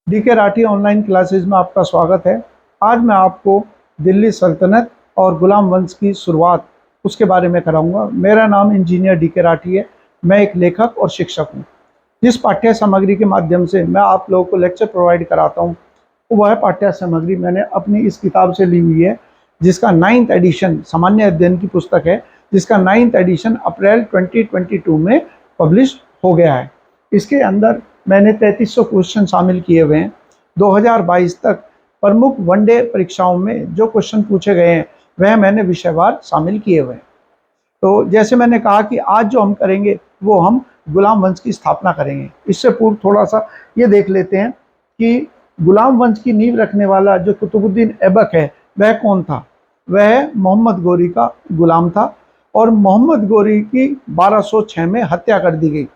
DK Rathi online classes में आपका स्वागत है। आज मैं आपको दिल्ली सल्तनत और गुलाम वंश की शुरुआत उसके बारे में कराऊंगा। मेरा नाम इंजीनियर डीके राठी है। मैं एक लेखक और शिक्षक हूँ। जिस पाठ्य सामग्री के माध्यम से मैं आप लोगों को लेक्चर प्रोवाइड कराता हूँ, वह पाठ्य सामग्री मैंने अपनी इस किताब से ली हुई है, जिसका 9th एडिशन सामान्य अध्ययन की पुस्तक है, जिसका 9th एडिशन अप्रैल 2022 में पब्लिश हो गया है। इसके अंदर मैंने 3300 क्वेश्चन शामिल किए हुए हैं। 2022 तक प्रमुख वनडे परीक्षाओं में जो क्वेश्चन पूछे गए हैं वह मैंने विषयवार शामिल किए हुए हैं। तो जैसे मैंने कहा कि आज जो हम करेंगे वो हम गुलाम वंश की स्थापना करेंगे। इससे पूर्व थोड़ा सा ये देख लेते हैं कि गुलाम वंश की नींव रखने वाला जो कुतुबुद्दीन ऐबक है वह कौन था। वह मोहम्मद गोरी का गुलाम था और मोहम्मद गोरी की 1206 में हत्या कर दी गई।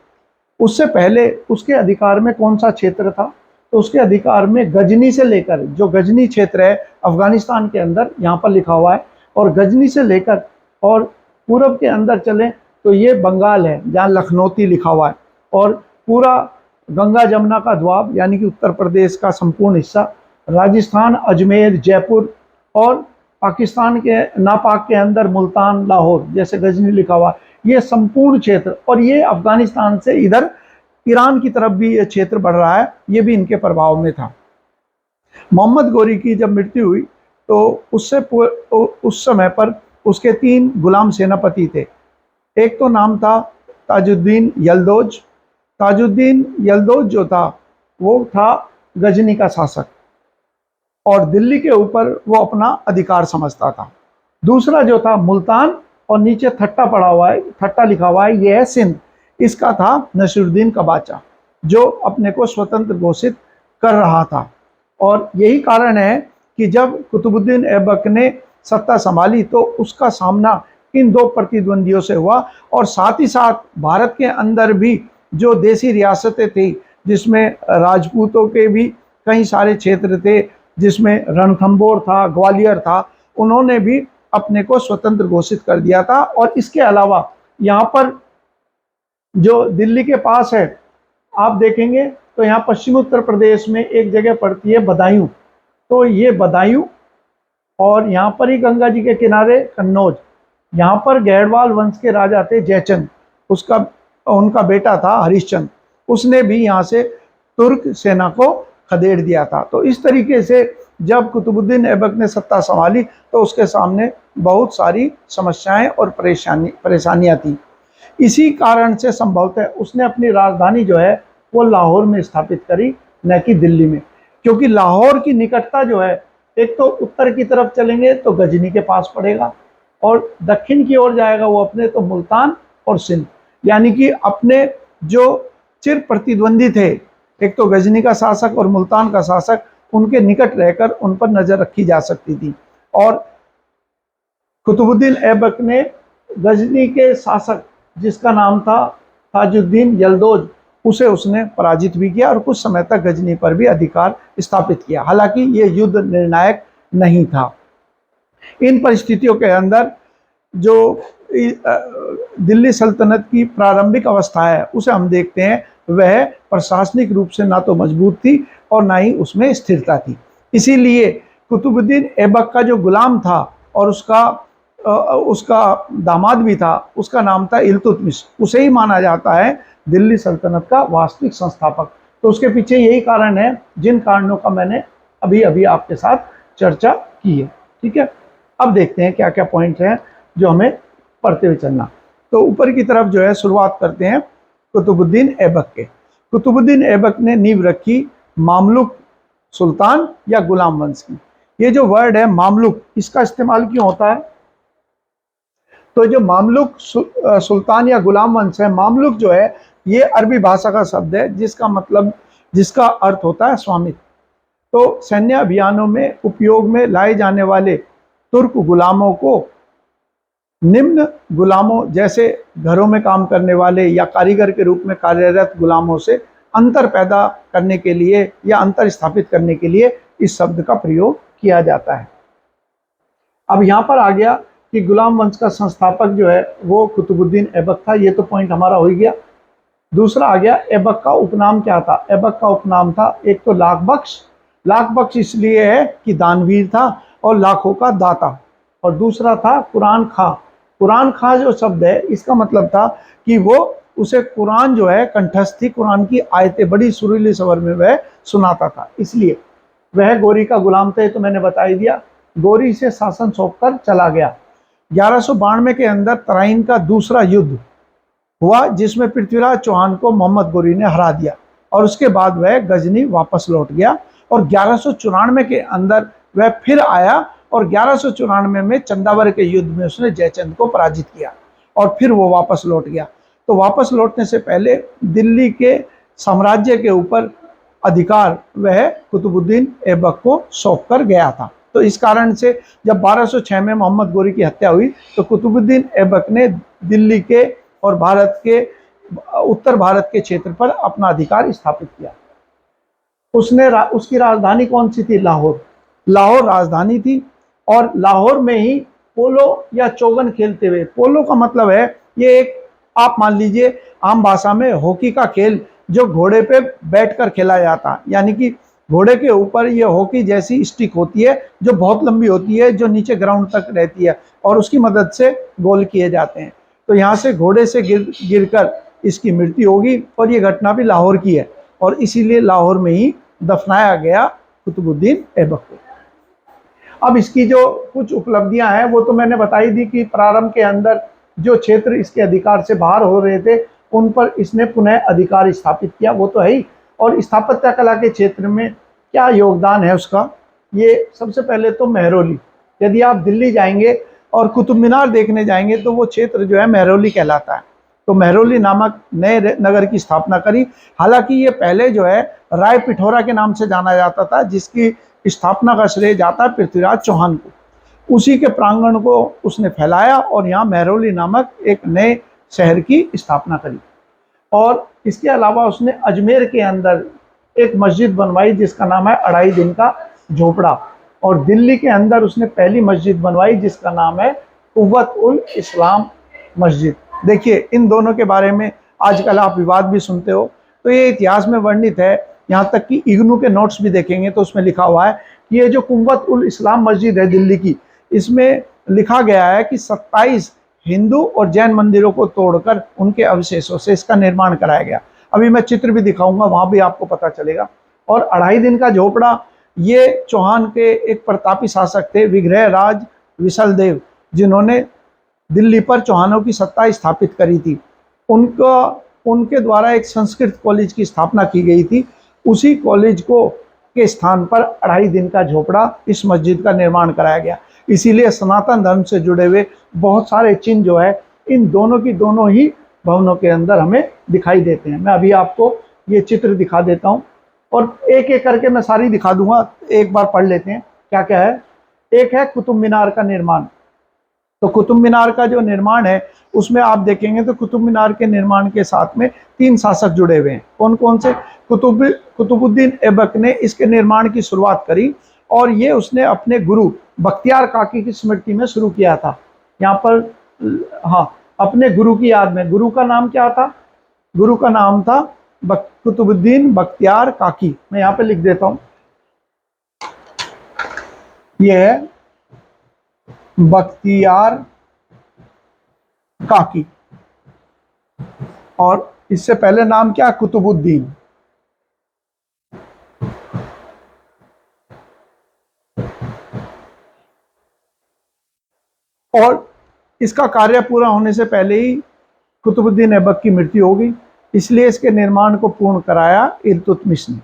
उससे पहले उसके अधिकार में कौन सा क्षेत्र था, तो उसके अधिकार में गजनी से लेकर, जो गजनी क्षेत्र है अफगानिस्तान के अंदर, यहाँ पर लिखा हुआ है, और गजनी से लेकर और पूरब के अंदर चलें तो ये बंगाल है जहाँ लखनौती लिखा हुआ है, और पूरा गंगा जमुना का द्वाब यानी कि उत्तर प्रदेश का संपूर्ण हिस्सा, राजस्थान, अजमेर, जयपुर, और पाकिस्तान के नापाक के अंदर मुल्तान, लाहौर, जैसे गजनी लिखा हुआ है, ये संपूर्ण क्षेत्र, और ये अफगानिस्तान से इधर ईरान की तरफ भी ये क्षेत्र बढ़ रहा है, ये भी इनके प्रभाव में था। मोहम्मद गोरी की जब मृत्यु हुई तो उस समय पर उसके 3 गुलाम सेनापति थे। एक तो नाम था ताजुद्दीन यल्दौज। ताजुद्दीन यल्दौज जो था वो था गजनी का शासक और दिल्ली के ऊपर वो अपना अधिकार समझता था। दूसरा जो था मुल्तान, और नीचे ठट्टा पड़ा हुआ है, ठट्टा लिखा हुआ है, ये है सिंध। इसका था नसीरुद्दीन कबाचा, जो अपने को स्वतंत्र घोषित कर रहा था। और यही कारण है कि जब कुतुबुद्दीन ऐबक ने सत्ता संभाली तो उसका सामना इन 2 प्रतिद्वंदियों से हुआ, और साथ ही साथ भारत के अंदर भी जो देसी रियासतें थी, जिसमें राजपूतों के भी कई सारे क्षेत्र थे, जिसमें रणथंबोर था, ग्वालियर था, उन्होंने भी अपने को स्वतंत्र घोषित कर दिया था। और इसके अलावा यहाँ पर जो दिल्ली के पास है, आप देखेंगे तो यहाँ पश्चिम उत्तर प्रदेश में एक जगह पड़ती है बदायूं, तो ये बदायूं, और यहाँ पर ही गंगा जी के किनारे कन्नौज। यहाँ पर गैरवाल वंश के राजा थे जयचंद, उनका बेटा था हरिश्चंद्र, उसने भी यहाँ से तुर्क सेना को खदेड़ दिया था। तो इस तरीके से जब कुतुबुद्दीन ऐबक ने सत्ता संभाली तो उसके सामने बहुत सारी समस्याएं और परेशानियां थी। इसी कारण से संभवतः उसने अपनी राजधानी जो है वो लाहौर में स्थापित करी, न कि दिल्ली में, क्योंकि लाहौर की निकटता जो है, एक तो उत्तर की तरफ चलेंगे तो गजनी के पास पड़ेगा, और दक्षिण की ओर जाएगा वो अपने तो मुल्तान और सिंध, यानी कि अपने जो चिर प्रतिद्वंदी थे, एक तो गजनी का शासक और मुल्तान का शासक, उनके निकट रहकर उन पर नजर रखी जा सकती थी। और कुतुबुद्दीन ऐबक ने गजनी के शासक, जिसका नाम था ताजुद्दीन यल्दौज, उसे उसने पराजित भी किया और कुछ समय तक गजनी पर भी अधिकार स्थापित किया। हालांकि ये युद्ध निर्णायक नहीं था। इन परिस्थितियों के अंदर जो दिल्ली सल्तनत की प्रारंभिक अवस्था है उसे हम देखते हैं, वह प्रशासनिक रूप से ना तो मजबूत थी और ना ही उसमें स्थिरता थी। इसीलिए कुतुबुद्दीन ऐबक का जो गुलाम था और उसका दामाद भी था, उसका नाम था इल्तुतमिश, उसे ही माना जाता है दिल्ली सल्तनत का वास्तविक संस्थापक। तो उसके पीछे यही कारण है जिन कारणों का मैंने अभी अभी आपके साथ चर्चा की है। ठीक है, अब देखते हैं क्या क्या पॉइंट हैं जो हमें पढ़ते हुए चलना। तो ऊपर की तरफ जो है शुरुआत करते हैं कुतुबुद्दीन ऐबक के। कुतुबुद्दीन ऐबक ने नींव रखी मामलुक सुल्तान या गुलाम वंश की। ये जो वर्ड है मामलुक, इसका इस्तेमाल क्यों होता है, तो जो मामलुक सुल्तान या गुलाम वंश है, मामलुक जो है ये अरबी भाषा का शब्द है जिसका अर्थ होता है स्वामित्व। तो सैन्य अभियानों में उपयोग में लाए जाने वाले तुर्क गुलामों को निम्न गुलामों जैसे घरों में काम करने वाले या कारीगर के रूप में कार्यरत गुलामों से अंतर पैदा करने के लिए या अंतर स्थापित करने के लिए इस शब्द का प्रयोग किया जाता है। अब यहाँ पर आ गया कि गुलाम वंश का संस्थापक जो है वो कुतुबुद्दीन ऐबक था, ये तो पॉइंट हमारा हो गया। दूसरा आ गया ऐबक का उपनाम क्या था। ऐबक का उपनाम था एक तो लाख बख्श, लाख बख्श इसलिए है कि दानवीर था और लाखों का दाता। और दूसरा था कुरान खां। कुरान खां जो शब्द है इसका मतलब था कि वो उसे कुरान जो है कंठस्थ थी, कुरान की आयतें बड़ी सुरीली स्वर में वह सुनाता था, इसलिए वह गोरी का गुलाम थे। तो मैंने बता ही दिया। गोरी से शासन सौंप कर चला गया। 1192 के अंदर तराइन का दूसरा युद्ध हुआ जिसमें पृथ्वीराज चौहान को मोहम्मद गोरी ने हरा दिया और उसके बाद वह गजनी वापस लौट गया। और 1194 के अंदर वह फिर आया और 1194 में चंदावर के युद्ध में उसने जयचंद को पराजित किया और फिर वो वापस लौट गया। तो वापस लौटने से पहले दिल्ली के साम्राज्य के ऊपर अधिकार वह कुतुबुद्दीन ऐबक को सौंप कर गया था। तो इस कारण से जब 1206 में मोहम्मद गोरी की हत्या हुई तो कुतुबुद्दीन ऐबक ने दिल्ली के और भारत के उत्तर भारत के क्षेत्र पर अपना अधिकार स्थापित किया। उसकी राजधानी कौन सी थी? लाहौर। लाहौर राजधानी थी और लाहौर में ही पोलो या चौगन खेलते हुए, पोलो का मतलब है ये एक, आप मान लीजिए आम भाषा में हॉकी का खेल जो घोड़े पे बैठकर खेला जाता, यानी कि घोड़े के ऊपर ये हॉकी जैसी स्टिक होती है जो बहुत लंबी होती है, जो नीचे ग्राउंड तक रहती है और उसकी मदद से गोल किए जाते हैं। तो यहाँ से घोड़े से गिरकर इसकी मृत्यु होगी और ये घटना भी लाहौर की है और इसीलिए लाहौर में ही दफनाया गया कुतुबुद्दीन ऐबक को। अब इसकी जो कुछ उपलब्धियां हैं वो तो मैंने बताई दी कि प्रारंभ के अंदर जो क्षेत्र इसके अधिकार से बाहर हो रहे थे उन पर इसने पुनः अधिकार स्थापित किया, वो तो है ही। और स्थापत्य कला के क्षेत्र में क्या योगदान है उसका, ये सबसे पहले तो मेहरौली। यदि आप दिल्ली जाएंगे और कुतुब मीनार देखने जाएंगे तो वो क्षेत्र जो है मेहरौली कहलाता है। तो मेहरौली नामक नए नगर की स्थापना करी। हालांकि ये पहले जो है राय पिथौरा के नाम से जाना जाता था, जिसकी स्थापना का श्रेय जाता है पृथ्वीराज चौहान को। उसी के प्रांगण को उसने फैलाया और यहाँ मेहरौली नामक एक नए शहर की स्थापना करी। और इसके अलावा उसने अजमेर के अंदर एक मस्जिद बनवाई जिसका नाम है अढ़ाई दिन का झोपड़ा। और दिल्ली के अंदर उसने पहली मस्जिद बनवाई जिसका नाम है कुव्वत उल इस्लाम मस्जिद। देखिए इन दोनों के बारे में आजकल आप विवाद भी सुनते हो, तो ये इतिहास में वर्णित है। यहाँ तक कि इग्नू के नोट्स भी देखेंगे तो उसमें लिखा हुआ है कि ये जो कुव्वत उल इस्लाम मस्जिद है दिल्ली की, इसमें लिखा गया है कि 27 हिंदू और जैन मंदिरों को तोड़कर उनके अवशेषों से इसका निर्माण कराया गया। अभी मैं चित्र भी दिखाऊंगा, वहां भी आपको पता चलेगा। और अढ़ाई दिन का झोपड़ा ये चौहान के एक प्रतापी शासक थे विग्रह राज विशलदेव, जिन्होंने दिल्ली पर चौहानों की सत्ता स्थापित करी थी। उनका उनके द्वारा एक संस्कृत कॉलेज की स्थापना की गई थी। उसी कॉलेज को के स्थान पर अढ़ाई दिन का झोपड़ा इस मस्जिद का निर्माण कराया गया। इसीलिए सनातन धर्म से जुड़े हुए बहुत सारे चिन्ह जो है इन दोनों की दोनों ही भवनों के अंदर हमें दिखाई देते हैं। मैं अभी आपको ये चित्र दिखा देता हूँ और एक एक करके मैं सारी दिखा दूंगा, एक बार पढ़ लेते हैं क्या क्या है। एक है कुतुब मीनार का निर्माण। तो कुतुब मीनार का जो निर्माण है उसमें आप देखेंगे तो कुतुब मीनार के निर्माण के साथ में 3 शासक जुड़े हुए हैं। कौन कौन से? कुतुबुद्दीन ऐबक ने इसके निर्माण की शुरुआत करी और ये उसने अपने गुरु बख्तियार काकी की स्मृति में शुरू किया था। यहाँ पर हाँ, अपने गुरु की याद में। गुरु का नाम क्या था? गुरु का नाम था कुतुबुद्दीन बख्तियार काकी। मैं यहाँ पे लिख देता हूँ, ये है बख्तियार काकी और इससे पहले नाम क्या? कुतुबुद्दीन। और इसका कार्य पूरा होने से पहले ही कुतुबुद्दीन ऐबक की मृत्यु हो गई, इसलिए इसके निर्माण को पूर्ण कराया इल्तुतमिश ने।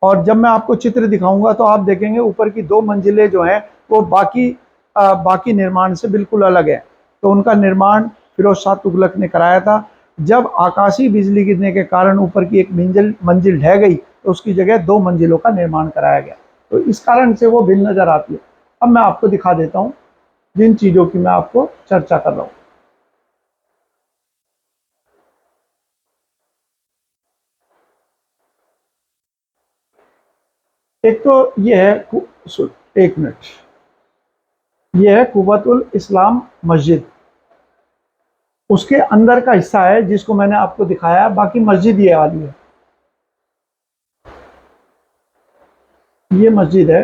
और जब मैं आपको चित्र दिखाऊंगा तो आप देखेंगे ऊपर की 2 मंजिलें जो हैं वो बाकी निर्माण से बिल्कुल अलग है। तो उनका निर्माण फिरोज शाह तुगलक ने कराया था। जब आकाशीय बिजली गिरने के कारण ऊपर की एक मंजिल ढह गई तो उसकी जगह 2 मंजिलों का निर्माण कराया गया। तो इस कारण से वो भिन्न नजर आती है। अब मैं आपको दिखा देता हूँ जिन चीजों की मैं आपको चर्चा कर रहा हूँ। एक तो ये है, एक मिनट, ये है कुव्वतुल इस्लाम मस्जिद। उसके अंदर का हिस्सा है जिसको मैंने आपको दिखाया। बाकी मस्जिद ये वाली है, ये मस्जिद है।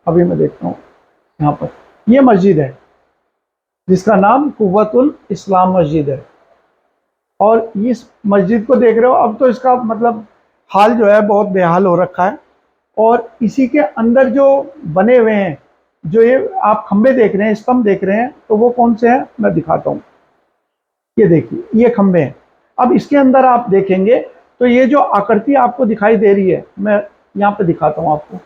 अभी मैं देखता हूँ यहाँ पर, ये मस्जिद है जिसका नाम कुव्वतुल इस्लाम मस्जिद है। और इस मस्जिद को देख रहे हो, अब तो इसका मतलब हाल जो है बहुत बेहाल हो रखा है। और इसी के अंदर जो बने हुए हैं, जो ये आप खंबे देख रहे हैं, स्तंभ देख रहे हैं, तो वो कौन से हैं मैं दिखाता हूँ। ये देखिए, ये खंबे हैं। अब इसके अंदर आप देखेंगे तो ये जो आकृति आपको दिखाई दे रही है, मैं यहाँ पे दिखाता हूँ आपको।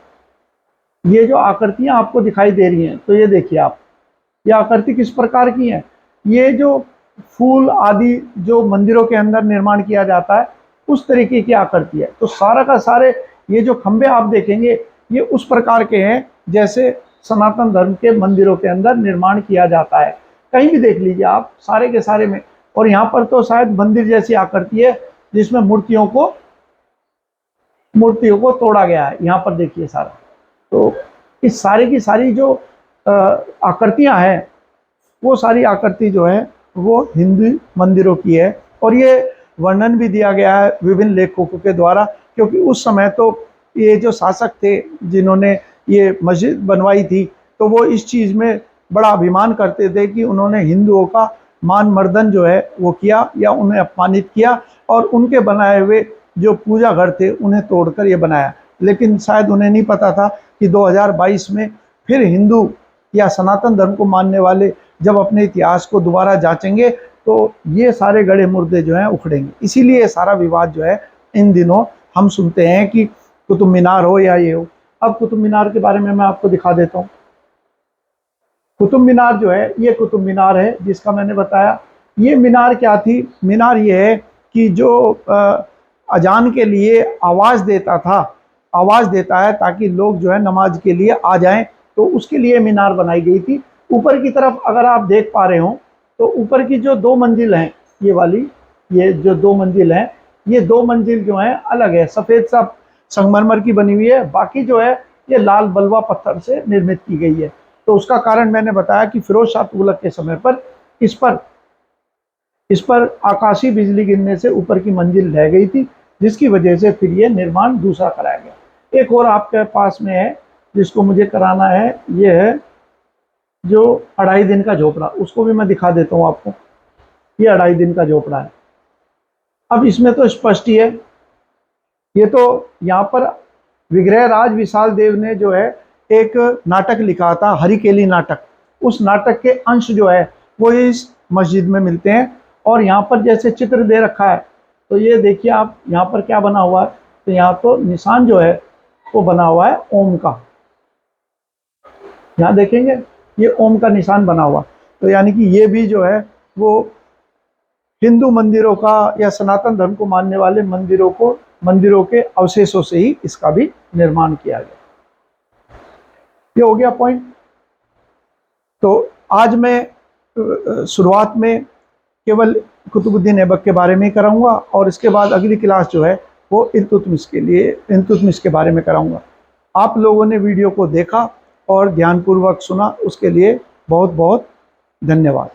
ये जो आकृतियां आपको दिखाई दे रही हैं, तो ये देखिए आप, ये आकृति किस प्रकार की है। ये जो फूल आदि जो मंदिरों के अंदर निर्माण किया जाता है, उस तरीके की आकृति है। तो सारा का सारे ये जो खंबे आप देखेंगे, ये उस प्रकार के हैं जैसे सनातन धर्म के मंदिरों के अंदर निर्माण किया जाता है। कहीं भी देख लीजिए आप, सारे के सारे में। और यहाँ पर तो शायद मंदिर जैसी आकृति है जिसमें मूर्तियों को तोड़ा गया है। यहाँ पर देखिए सारा, तो इस सारे की सारी जो आकृतियाँ हैं, वो सारी आकृति जो है वो हिंदू मंदिरों की है। और ये वर्णन भी दिया गया है विभिन्न लेखकों के द्वारा, क्योंकि उस समय तो ये जो शासक थे जिन्होंने ये मस्जिद बनवाई थी, तो वो इस चीज़ में बड़ा अभिमान करते थे कि उन्होंने हिंदुओं का मान मर्दन जो है वो किया या उन्हें अपमानित किया, और उनके बनाए हुए जो पूजा घर थे उन्हें तोड़कर ये बनाया। लेकिन शायद उन्हें नहीं पता था कि 2022 में फिर हिंदू या सनातन धर्म को मानने वाले जब अपने इतिहास को दोबारा जांचेंगे तो ये सारे गड़े मुर्दे जो हैं उखड़ेंगे। इसीलिए ये सारा विवाद जो है इन दिनों हम सुनते हैं कि कुतुब मीनार हो या ये हो। अब कुतुब मीनार के बारे में मैं आपको दिखा देता हूँ। कुतुब मीनार जो है, ये कुतुब मीनार है जिसका मैंने बताया। ये मीनार क्या थी? मीनार ये है कि जो अजान के लिए आवाज़ देता था, आवाज़ देता है ताकि लोग जो है नमाज के लिए आ जाएं, तो उसके लिए मीनार बनाई गई थी। ऊपर की तरफ अगर आप देख पा रहे हो तो ऊपर की जो 2 मंजिल हैं, ये वाली, ये जो 2 मंजिल हैं, ये 2 मंजिल जो हैं अलग है, सफ़ेद सा संगमरमर की बनी हुई है। बाकी जो है ये लाल बलुआ पत्थर से निर्मित की गई है। तो उसका कारण मैंने बताया कि फिरोज शाह तुगलक के समय पर इस पर आकाशीय बिजली गिरने से ऊपर की मंजिल ढह गई थी, जिसकी वजह से फिर ये निर्माण दूसरा कराया गया। एक और आपके पास में है जिसको मुझे कराना है, ये है जो 2.5 दिन का झोपड़ा, उसको भी मैं दिखा देता हूँ आपको। ये 2.5 दिन का झोपड़ा है। अब इसमें तो स्पष्ट ही है, ये तो यहाँ पर विग्रहराज विशाल देव ने जो है एक नाटक लिखा था, हरिकेली नाटक। उस नाटक के अंश जो है वो इस मस्जिद में मिलते हैं। और यहाँ पर जैसे चित्र दे रखा है, तो ये देखिए आप, यहाँ पर क्या बना हुआ है, तो यहाँ तो निशान जो है वो बना हुआ है ओम का। यहाँ देखेंगे ये ओम का निशान बना हुआ, तो यानी कि ये भी जो है वो हिंदू मंदिरों का या सनातन धर्म को मानने वाले मंदिरों के अवशेषों से ही इसका भी निर्माण किया गया। ये हो गया पॉइंट। तो आज मैं शुरुआत में केवल कुतुबुद्दीन ऐबक के बारे में ही कराऊंगा, और इसके बाद अगली क्लास जो है वो इल्तुतमिश के बारे में कराऊंगा। आप लोगों ने वीडियो को देखा और ध्यानपूर्वक सुना, उसके लिए बहुत बहुत धन्यवाद।